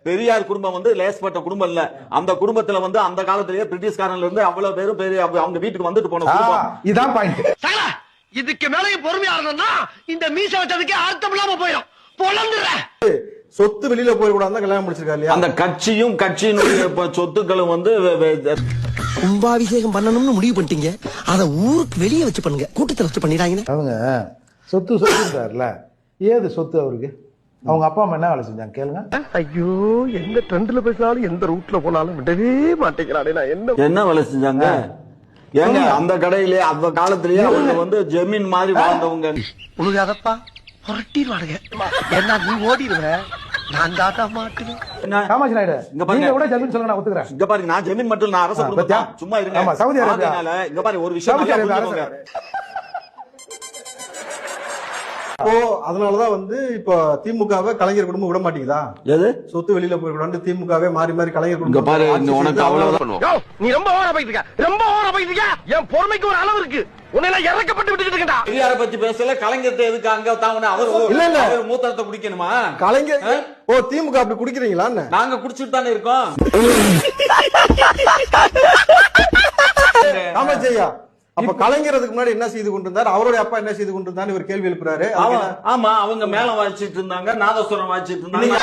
பெரியார் குடும்பம் வந்து லேஸ்பட்ட குடும்பம் இல்ல. அந்த குடும்பத்துல வந்து அந்த காலத்திலேயே பிரிட்டிஷ்காரன்ல இருந்து அவ்வளவு பேரும் அவங்க வீட்டுக்கு வந்துட்டு போன குடும்பம். இதான் பாயிண்ட். இதுக்கு மேலயும் பொறுமையா இருந்தோம்னா இந்த மீச வச்சதுக்கே அர்த்தம் இல்லாம போயிடும். பொழந்துறேன். சொத்து வெளியில போயிடக்கூடாது கல்யாணம் முடிச்சிருக்காரு இல்லையா? அந்த கட்சியும் கட்சியினுடைய சொத்துக்களும் வந்து கும்பாபிஷேகம் பண்ணணும்னு முடிவு பண்ணிட்டீங்க. அத ஊருக்கு வெளியே வச்சு பண்ணுங்க. கூட்டத்தை வச்சு பண்ணிடாங்க. அவங்க சொத்துட்டாருல, ஏது சொத்து அவருக்கு? அவங்க அப்பா அம்மா என்ன வேலை செஞ்சாங்க கேளுங்க. ஐயோ, எந்த ட்ரெண்ட்ல பேசினாலும் எந்த ரூட்ல போனாலும் விடவே மாட்டேங்கிறானே. நான் என்ன வேலை செஞ்சாங்க? ஏங்க அந்த கடையிலே அந்த காலத்திலேயே அவங்க வந்து ஜமீன் மாதிரி வாழ்ந்தவங்க. உழுகாதப்பா, புரட்டிடுவானுங்க. என்ன நீ ஓடிடுவ, நான் தாத்தா மாட்டுவேன். காமாட்சி நாயுடு, நீங்க கூட ஜமீன் சொல்ல நான் ஒத்துக்கிறேன். இங்க பாருங்க, நான் ஜமீன் மட்டும் நான் அரசு குடும்பம். சும்மா இருங்க. ஆமா, சவுதி அரேபியா. இங்க பாருங்க ஒரு விஷயம். அப்போ அதனாலதான் வந்து இப்ப திமுகவை கலைஞர் குடும்பம் விட மாட்டேங்குதா? எது சொத்து வெளியில போய் திமுகவே மாறி மாறி கலைஞர் இங்க குடும்பம் பாரு, உனக்கு அவ்வளவுதான். நீ ரொம்ப ஓவரா போயிட்டு இருக்க, ரொம்ப ஓவரா போயிட்டு இருக்க. என் பொறுமைக்கு ஒரு அளவு இருக்கு. உன்னையெல்லாம் இறக்கப்பட்டு விட்டுட்டு இருக்கா. பெரியாரை பத்தி பேசல, கலைஞர் எதுக்கு அங்க தாவன? அவர் மூத்தரத்தை குடிக்கணுமா? கலைஞர் திமுக அப்படி குடிக்கிறீங்களா? நாங்க குடிச்சிட்டு தானே இருக்கோம். காமாட்சியா, அப்ப கலைஞர் அதுக்கு முன்னாடி என்ன செய்து கொண்டிருந்தார், அவருடைய அப்பா என்ன செய்து கொண்டிருந்தார், இவர் கேள்வி எழுப்புறாரு. ஆமா, அவங்க மேலம் வாசிச்சிட்டு இருந்தாங்க, நாதஸ்வரம் வாசிச்சிட்டு இருந்தாங்க.